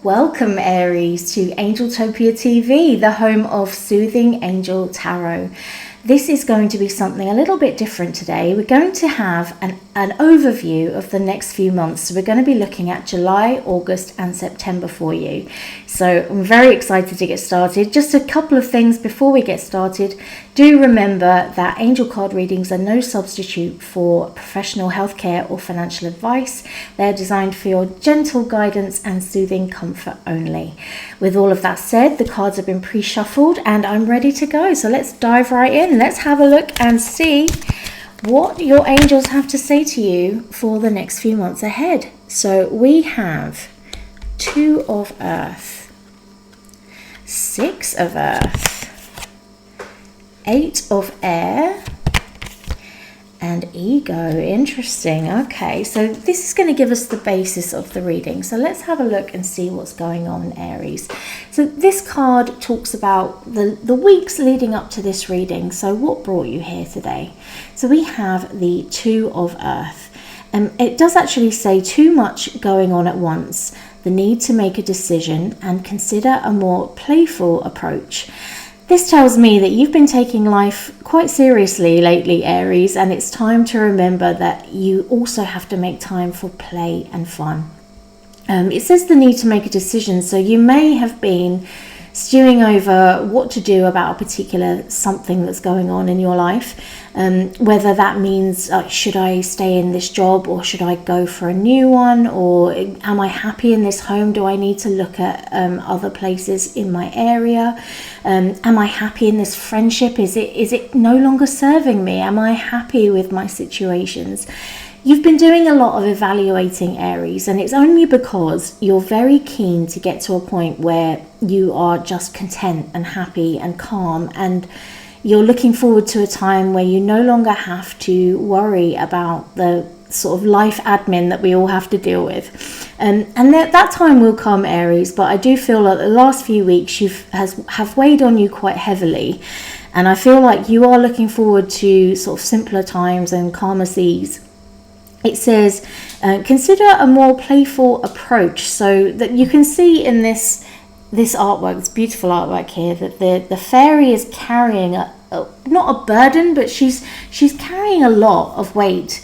Welcome, Aries, to Angeltopia TV, the home of Soothing Angel Tarot. This is going to be something a little bit different today. We're going to have an overview of the next few months. So we're going to be looking at July, August and September for you. So I'm very excited to get started. Just a couple of things before we get started. Do remember that angel card readings are no substitute for professional healthcare or financial advice. They're designed for your gentle guidance and soothing comfort only. With all of that said, the cards have been pre-shuffled and I'm ready to go. So let's dive right in. Let's have a look and see what your angels have to say to you for the next few months ahead. So we have 2 of Earth, 6 of Earth, 8 of Air, and Ego. Interesting. Okay, so this is going to give us the basis of the reading. So let's have a look and see what's going on, Aries. So this card talks about the weeks leading up to this reading. So what brought you here today? So we have the 2 of Earth. It does actually say too much going on at once, the need to make a decision and consider a more playful approach. This tells me that you've been taking life quite seriously lately, Aries, and it's time to remember that you also have to make time for play and fun. It says the need to make a decision, so you may have been stewing over what to do about a particular something that's going on in your life, whether that means should I stay in this job or should I go for a new one, or am I happy in this home? Do I need to look at other places in my area? Am I happy in this friendship? Is it no longer serving me? Am I happy with my situations? You've been doing a lot of evaluating, Aries, and it's only because you're very keen to get to a point where you are just content and happy and calm, and you're looking forward to a time where you no longer have to worry about the sort of life admin that we all have to deal with. And that time will come, Aries, but I do feel like the last few weeks have weighed on you quite heavily, and I feel like you are looking forward to sort of simpler times and calmer seas. It says, consider a more playful approach, so that you can see in this artwork, this beautiful artwork here, that the fairy is carrying not a burden, but she's carrying a lot of weight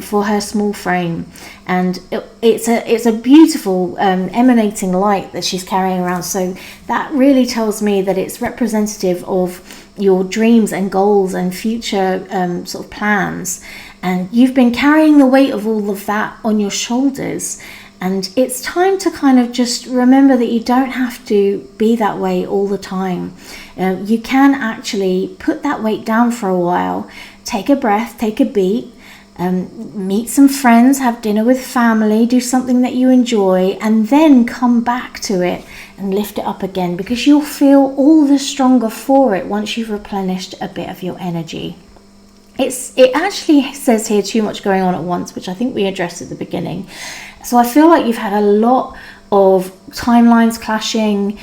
for her small frame, and it's a beautiful emanating light that she's carrying around. So that really tells me that it's representative of your dreams and goals and future sort of plans. And you've been carrying the weight of all of that on your shoulders. And it's time to kind of just remember that you don't have to be that way all the time. You can actually put that weight down for a while, take a breath, take a beat, meet some friends, have dinner with family, do something that you enjoy, and then come back to it and lift it up again, because you'll feel all the stronger for it once you've replenished a bit of your energy. It actually says here too much going on at once, which I think we addressed at the beginning. So I feel like you've had a lot of timelines clashing,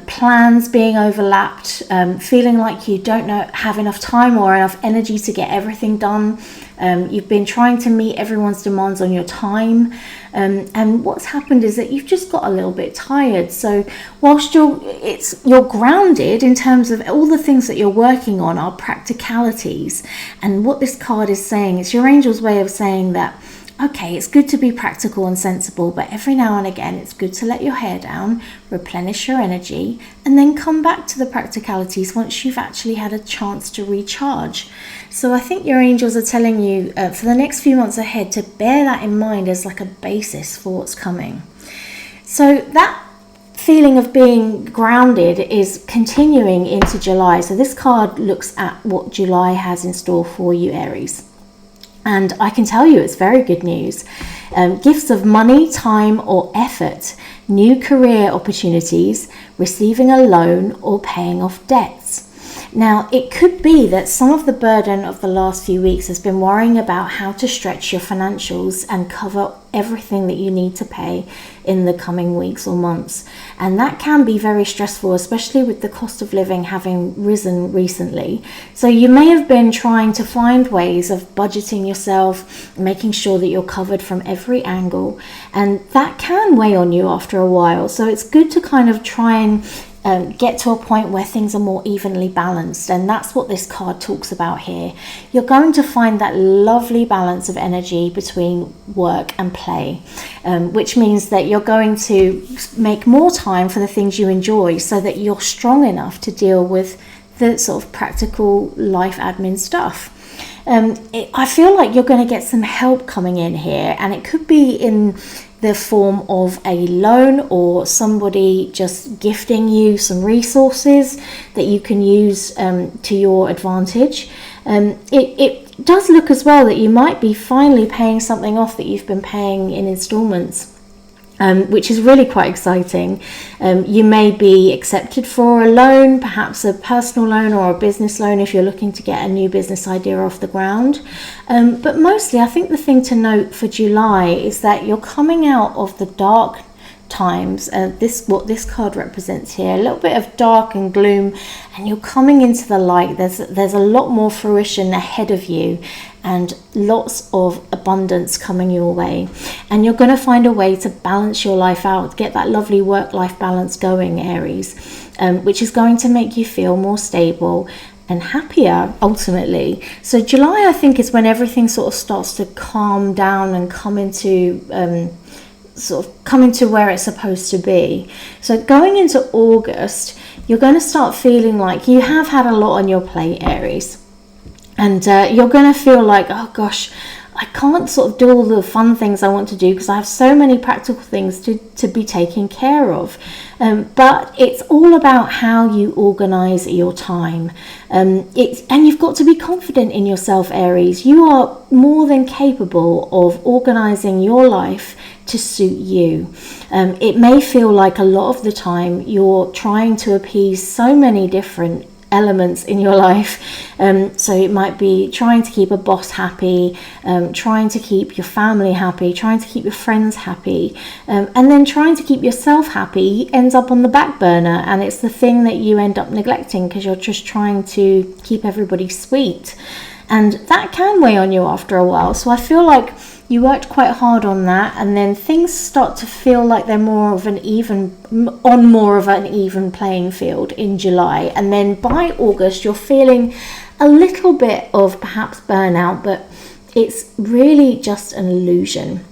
plans being overlapped, feeling like you don't have enough time or enough energy to get everything done. You've been trying to meet everyone's demands on your time, and what's happened is that you've just got a little bit tired. So whilst you're grounded in terms of all the things that you're working on are practicalities, and what this card is saying, it's your angel's way of saying that, okay, it's good to be practical and sensible, but every now and again it's good to let your hair down, replenish your energy, and then come back to the practicalities once you've actually had a chance to recharge. So I think your angels are telling you for the next few months ahead to bear that in mind as like a basis for what's coming. So that feeling of being grounded is continuing into July. So this card looks at what July has in store for you, Aries. And I can tell you it's very good news. Gifts of money, time or effort, new career opportunities, receiving a loan or paying off debts. Now, it could be that some of the burden of the last few weeks has been worrying about how to stretch your financials and cover everything that you need to pay in the coming weeks or months. And that can be very stressful, especially with the cost of living having risen recently. So you may have been trying to find ways of budgeting yourself, making sure that you're covered from every angle, and that can weigh on you after a while. So it's good to kind of try and get to a point where things are more evenly balanced, and that's what this card talks about here. You're going to find that lovely balance of energy between work and play, which means that you're going to make more time for the things you enjoy so that you're strong enough to deal with the sort of practical life admin stuff. I feel like you're going to get some help coming in here, and it could be in the form of a loan or somebody just gifting you some resources that you can use to your advantage. It does look as well that you might be finally paying something off that you've been paying in installments. Which is really quite exciting. You may be accepted for a loan, perhaps a personal loan or a business loan if you're looking to get a new business idea off the ground. But mostly, I think the thing to note for July is that you're coming out of the dark times. What this card represents here, a little bit of dark and gloom, and you're coming into the light. There's a lot more fruition ahead of you, and lots of abundance coming your way, and you're going to find a way to balance your life out, get that lovely work-life balance going, Aries, which is going to make you feel more stable and happier ultimately. So July, I think, is when everything sort of starts to calm down and come into where it's supposed to be. So going into August, you're going to start feeling like you have had a lot on your plate, Aries. And you're going to feel like, oh gosh, I can't sort of do all the fun things I want to do because I have so many practical things to be taken care of. But it's all about how you organize your time. And you've got to be confident in yourself, Aries. You are more than capable of organizing your life to suit you. It may feel like a lot of the time you're trying to appease so many different elements in your life. So it might be trying to keep a boss happy, trying to keep your family happy, trying to keep your friends happy, and then trying to keep yourself happy ends up on the back burner, and it's the thing that you end up neglecting because you're just trying to keep everybody sweet, and that can weigh on you after a while. So I feel like you worked quite hard on that, and then things start to feel like they're more of an even playing field in July. And then by August, you're feeling a little bit of perhaps burnout, but it's really just an illusion.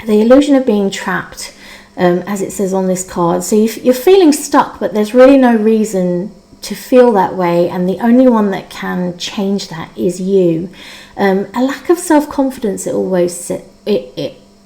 The illusion of being trapped, as it says on this card. So you're feeling stuck, but there's really no reason to feel that way, and the only one that can change that is you. A lack of self-confidence, it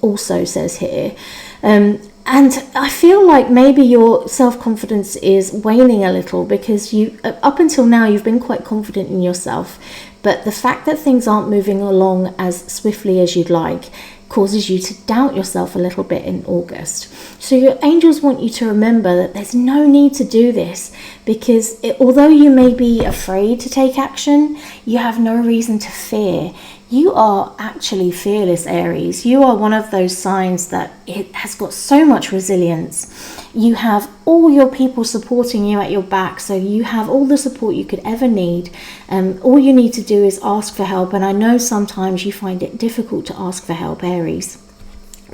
also says here, and I feel like maybe your self-confidence is waning a little because you up until now you've been quite confident in yourself, but the fact that things aren't moving along as swiftly as you'd like causes you to doubt yourself a little bit in August. So your angels want you to remember that there's no need to do this, because although you may be afraid to take action, you have no reason to fear. You are actually fearless, Aries. You are one of those signs that it has got so much resilience. You have all your people supporting you at your back, so you have all the support you could ever need. All you need to do is ask for help, and I know sometimes you find it difficult to ask for help, Aries.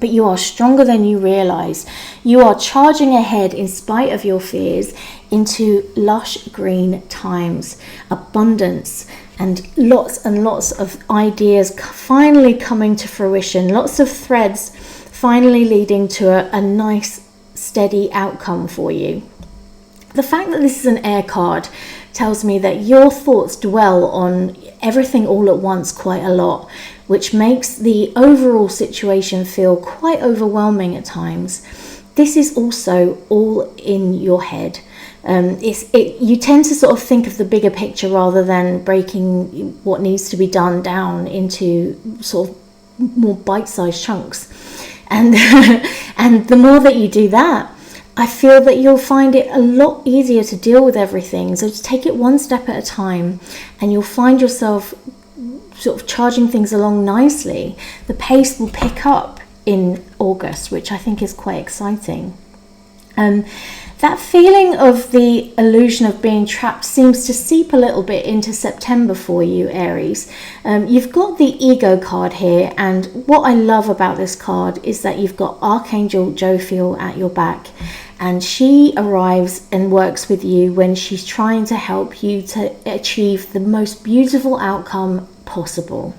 But you are stronger than you realize. You are charging ahead in spite of your fears into lush green times, abundance, and lots of ideas finally coming to fruition. Lots of threads finally leading to a nice, steady outcome for you. The fact that this is an air card tells me that your thoughts dwell on everything all at once quite a lot, which makes the overall situation feel quite overwhelming at times. This is also all in your head. You tend to sort of think of the bigger picture rather than breaking what needs to be done down into sort of more bite-sized chunks. And and the more that you do that, I feel that you'll find it a lot easier to deal with everything. So just take it one step at a time, and you'll find yourself sort of charging things along nicely. The pace will pick up in August, which I think is quite exciting. That feeling of the illusion of being trapped seems to seep a little bit into September for you, Aries. You've got the ego card here, and what I love about this card is that you've got Archangel Jophiel at your back, and she arrives and works with you when she's trying to help you to achieve the most beautiful outcome possible.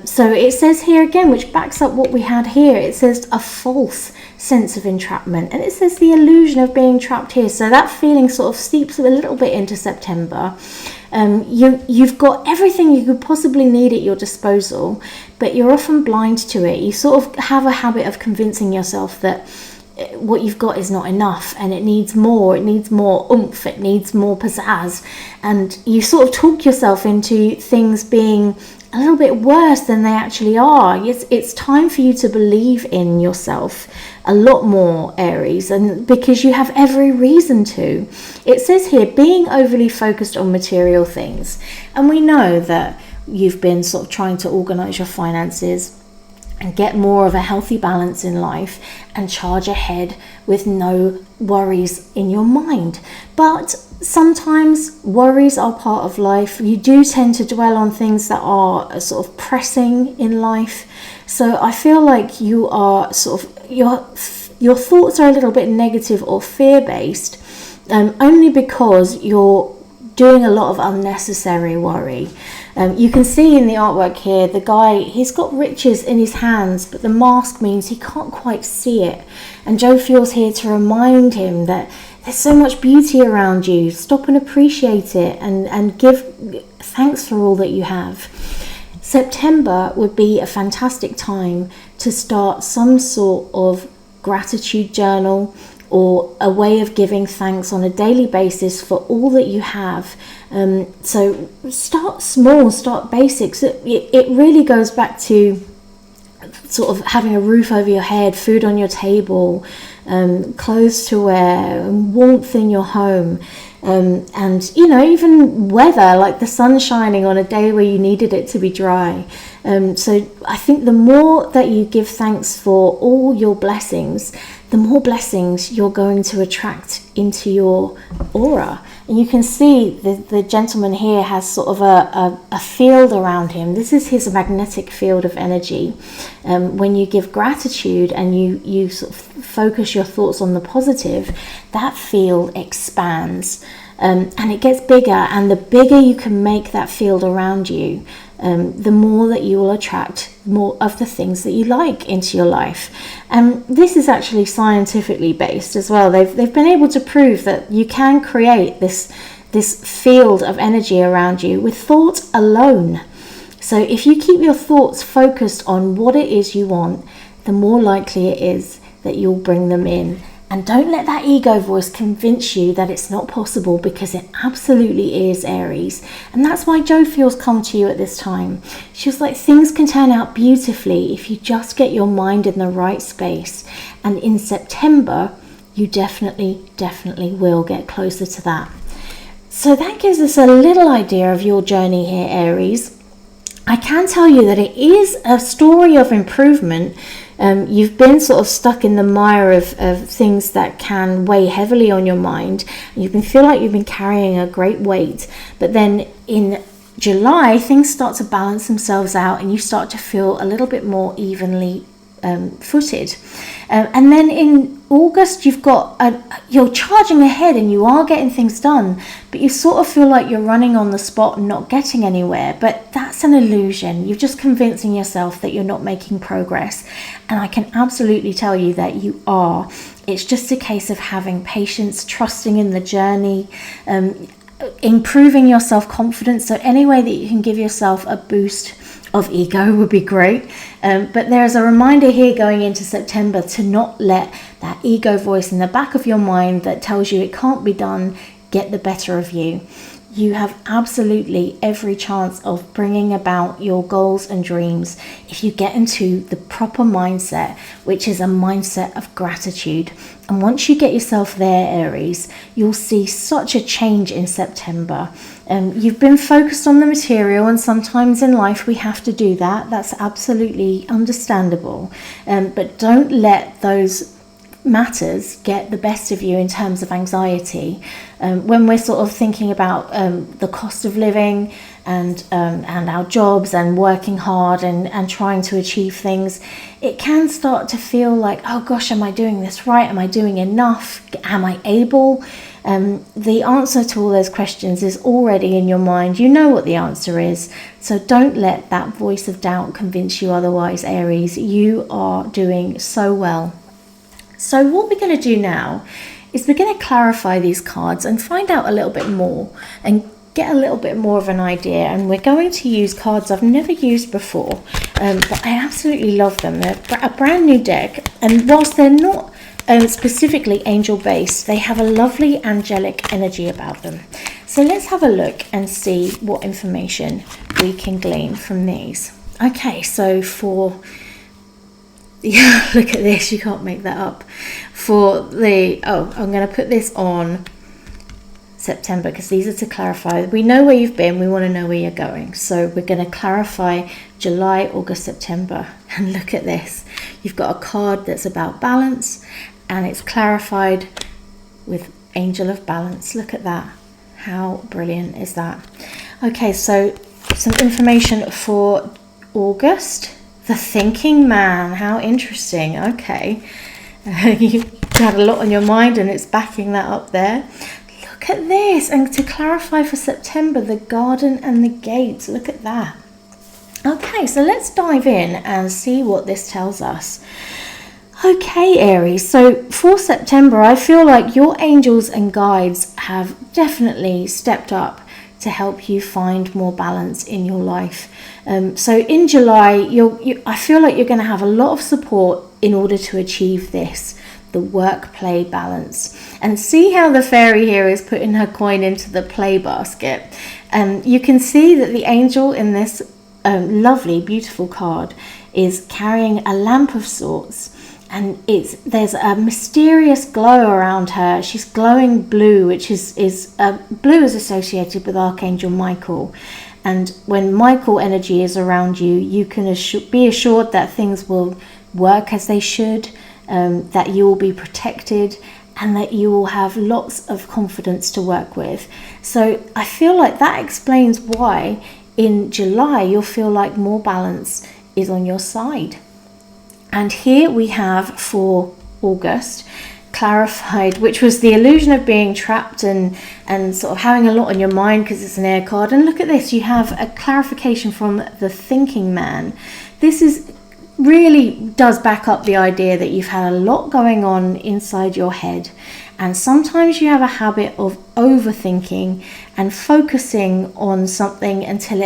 So it says here again, which backs up what we had here, it says a false sense of entrapment, and it says the illusion of being trapped here. So that feeling sort of seeps a little bit into September. You've got everything you could possibly need at your disposal, but you're often blind to it. You sort of have a habit of convincing yourself that what you've got is not enough, and it needs more oomph, it needs more pizzazz, and you sort of talk yourself into things being a little bit worse than they actually are. It's time for you to believe in yourself a lot more, Aries, and because you have every reason to. It says here, being overly focused on material things, and we know that you've been sort of trying to organize your finances and get more of a healthy balance in life and charge ahead with no worries in your mind. But sometimes worries are part of life. You do tend to dwell on things that are sort of pressing in life. So I feel like you are sort of, your thoughts are a little bit negative or fear-based, only because you're doing a lot of unnecessary worry. You can see in the artwork here, the guy, he's got riches in his hands, but the mask means he can't quite see it. And Jophiel's here to remind him that there's so much beauty around you. Stop and appreciate it, and give thanks for all that you have. September would be a fantastic time to start some sort of gratitude journal, or a way of giving thanks on a daily basis for all that you have. So start small, start basics. It really goes back to sort of having a roof over your head, food on your table, clothes to wear, warmth in your home, and even weather, like the sun shining on a day where you needed it to be dry. So I think the more that you give thanks for all your blessings, the more blessings you're going to attract into your aura. And you can see the gentleman here has sort of a field around him. This is his magnetic field of energy. When you give gratitude and you sort of focus your thoughts on the positive, that field expands, and it gets bigger. And the bigger you can make that field around you, the more that you will attract more of the things that you like into your life. And this is actually scientifically based as well. They've been able to prove that you can create this field of energy around you with thought alone. So if you keep your thoughts focused on what it is you want, the more likely it is that you'll bring them in. And don't let that ego voice convince you that it's not possible, because it absolutely is, Aries. And that's why Jophiel's come to you at this time. She was like, things can turn out beautifully if you just get your mind in the right space. And in September, you definitely will get closer to that. So that gives us a little idea of your journey here, Aries. I can tell you that it is a story of improvement. You've been sort of stuck in the mire of things that can weigh heavily on your mind. You can feel like you've been carrying a great weight, but then in July things start to balance themselves out and you start to feel a little bit more evenly footed. And then in August you're charging ahead and you are getting things done, but you sort of feel like you're running on the spot and not getting anywhere. But that's an illusion. You're just convincing yourself that you're not making progress, and I can absolutely tell you that you are. It's just a case of having patience, trusting in the journey, improving your self-confidence. So any way that you can give yourself a boost of ego would be great. But there's a reminder here going into September to not let that ego voice in the back of your mind that tells you it can't be done get the better of you. you have absolutely every chance of bringing about your goals and dreams if you get into the proper mindset, which is a mindset of gratitude. And once you get yourself there, Aries, you'll see such a change in September. You've been focused on the material, and sometimes in life we have to do that. That's absolutely understandable. But don't let those matters get the best of you in terms of anxiety. When we're sort of thinking about the cost of living and our jobs and working hard and trying to achieve things, it can start to feel like, oh gosh, am I doing this right? Am I doing enough? Am I able? The answer to all those questions is already in your mind. You know what the answer is. So don't let that voice of doubt convince you otherwise, Aries. You are doing so well. So what we're going to do now is we're going to clarify these cards and find out a little bit more and get a little bit more of an idea. And we're going to use cards I've never used before, but I absolutely love them. They're a brand new deck, and whilst they're not specifically angel based, they have a lovely angelic energy about them. So let's have a look and see what information we can glean from these. Okay, so for yeah, look at this, you can't make that up. For the, I'm going to put this on September because these are to clarify. We know where you've been, we want to know where you're going. So we're going to clarify July, August, September. And look at this. You've got a card that's about balance, and it's clarified with Angel of Balance. Look at that. How brilliant is that? Okay, so some information for August. The Thinking Man, how interesting. Okay, you've had a lot on your mind and it's backing that up there. Look at this. And to clarify for September, the Garden and the Gates. Look at that. Okay, so let's dive in and see what this tells us. Okay, Aries, so for September, I feel like your angels and guides have definitely stepped up to help you find more balance in your life. So in July, I feel like you're going to have a lot of support in order to achieve this, the work-play balance. And see how the fairy here is putting her coin into the play basket. You can see that the angel in this lovely, beautiful card is carrying a lamp of sorts. And there's a mysterious glow around her. She's glowing blue, which is blue is associated with Archangel Michael. And when Michael energy is around you, you can be assured that things will work as they should, that you will be protected, and that you will have lots of confidence to work with. So I feel like that explains why in July you'll feel like more balance is on your side. And here we have for August clarified, which was the illusion of being trapped and sort of having a lot on your mind because it's an air card. And look at this, you have a clarification from the Thinking Man. This is really does back up the idea that you've had a lot going on inside your head, and sometimes you have a habit of overthinking and focusing on something until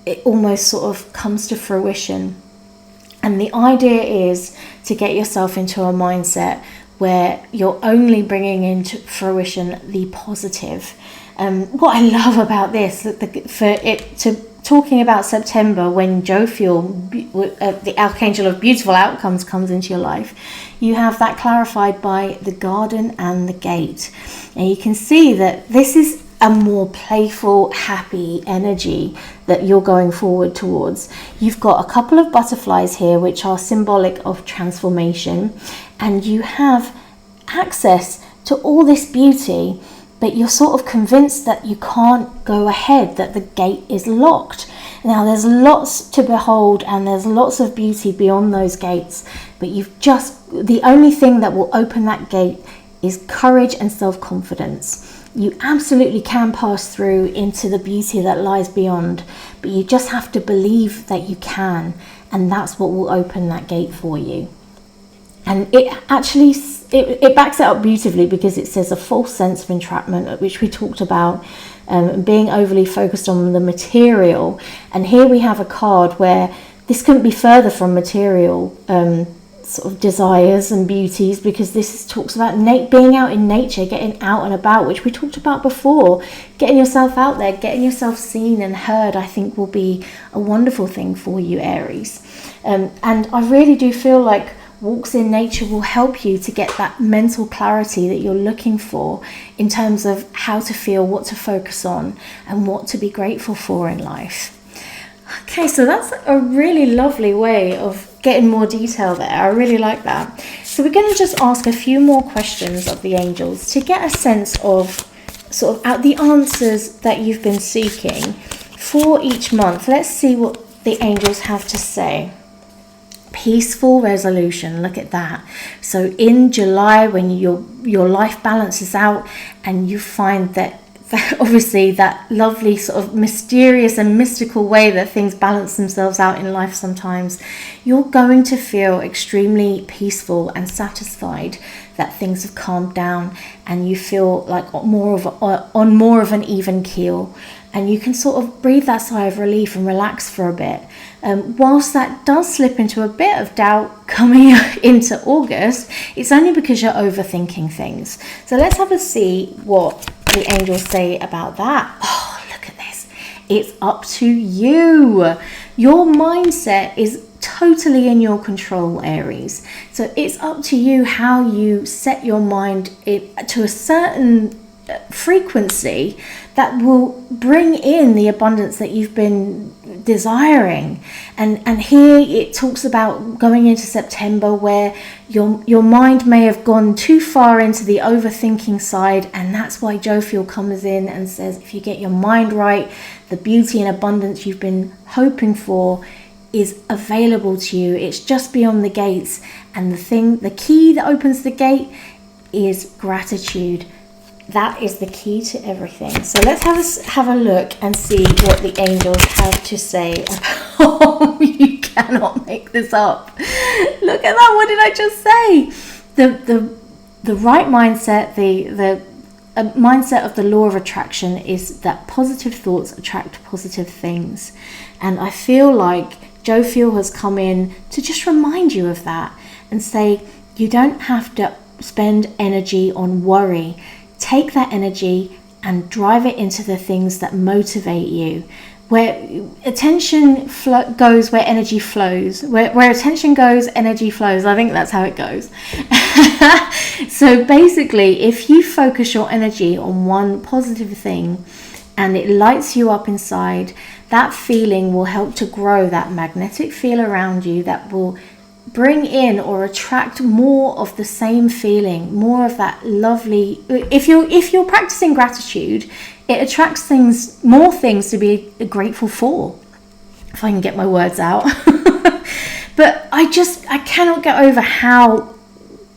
it almost sort of comes to fruition. And the idea is to get yourself into a mindset where you're only bringing into fruition the positive. What I love about this, talking about September, when Jophiel, the Archangel of Beautiful Outcomes, comes into your life, you have that clarified by the Garden and the Gate. And you can see that this is a more playful, happy energy that you're going forward towards. You've got a couple of butterflies here which are symbolic of transformation, and you have access to all this beauty, but you're sort of convinced that you can't go ahead, that the gate is locked. Now there's lots to behold and there's lots of beauty beyond those gates, but the only thing that will open that gate is courage and self-confidence. You absolutely can pass through into the beauty that lies beyond, but you just have to believe that you can, and that's what will open that gate for you. And it actually it backs it up beautifully, because it says a false sense of entrapment, which we talked about, being overly focused on the material. And here we have a card where this couldn't be further from material. sort of desires and beauties, because talks about being out in nature, getting out and about, which we talked about before. Getting yourself out there, getting yourself seen and heard, I think will be a wonderful thing for you, Aries. And I really do feel like walks in nature will help you to get that mental clarity that you're looking for in terms of how to feel, what to focus on, and what to be grateful for in life. Okay, so that's a really lovely way of getting more detail there. I really like that. So we're going to just ask a few more questions of the angels to get a sense of sort of the answers that you've been seeking for each month. Let's see what the angels have to say. Peaceful resolution, look at that. So in July, when your life balances out and you find that obviously that lovely sort of mysterious and mystical way that things balance themselves out in life sometimes, you're going to feel extremely peaceful and satisfied that things have calmed down and you feel like on more of an even keel, and you can sort of breathe that sigh of relief and relax for a bit. Whilst that does slip into a bit of doubt coming into August, it's only because you're overthinking things. So let's have a see what the angels say about that. Oh, look at this. It's up to you. Your mindset is totally in your control, Aries. So it's up to you how you set your mind to a certain frequency that will bring in the abundance that you've been desiring. And here it talks about going into September where your mind may have gone too far into the overthinking side, and that's why Jophiel comes in and says, if you get your mind right, the beauty and abundance you've been hoping for is available to you. It's just beyond the gates, and the key that opens the gate is gratitude. That is the key to everything. So let's have a look and see what the angels have to say about you cannot make this up. Look at that. What did I just say? The right mindset, the mindset of the law of attraction is that positive thoughts attract positive things. And I feel like Jophiel has come in to just remind you of that and say you don't have to spend energy on worry. Take that energy and drive it into the things that motivate you. Where attention goes, where energy flows. Where attention goes, energy flows. I think that's how it goes. So basically, if you focus your energy on one positive thing and it lights you up inside, that feeling will help to grow that magnetic field around you that will bring in or attract more of the same feeling, more of that lovely. If you're practicing gratitude, it attracts more things to be grateful for, if I can get my words out. But I cannot get over how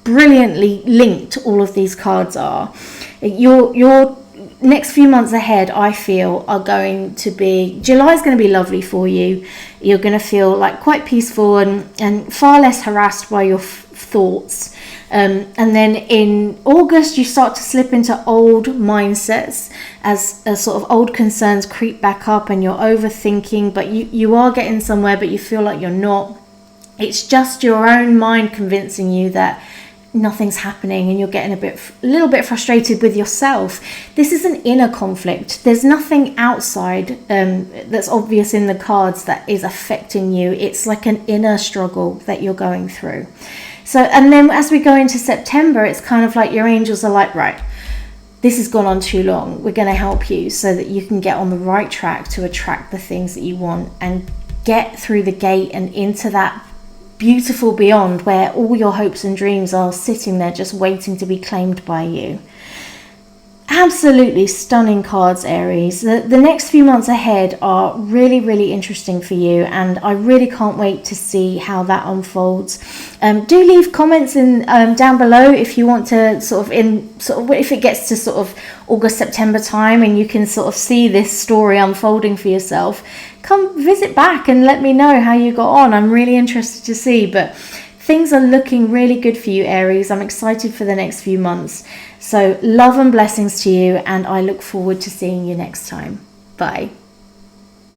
brilliantly linked all of these cards are. Your next few months ahead, I feel, are going to be, July's going to be lovely for you. You're going to feel like quite peaceful and far less harassed by your thoughts. And then in August, you start to slip into old mindsets as sort of old concerns creep back up and you're overthinking, but you are getting somewhere, but you feel like you're not. It's just your own mind convincing you that nothing's happening and you're getting a little bit frustrated with yourself. This is an inner conflict. There's nothing outside that's obvious in the cards that is affecting you. It's like an inner struggle that you're going through. So, and then as we go into September, it's kind of like your angels are like, right, this has gone on too long. We're going to help you so that you can get on the right track to attract the things that you want and get through the gate and into that beautiful beyond where all your hopes and dreams are sitting there just waiting to be claimed by you. Absolutely stunning cards, Aries. The next few months ahead are really, really interesting for you, and I really can't wait to see how that unfolds. Do leave comments in down below if you want to if it gets to sort of August, September time and you can sort of see this story unfolding for yourself. Come visit back and let me know how you got on. I'm really interested to see, but things are looking really good for you, Aries. I'm excited for the next few months. So love and blessings to you, and I look forward to seeing you next time. Bye.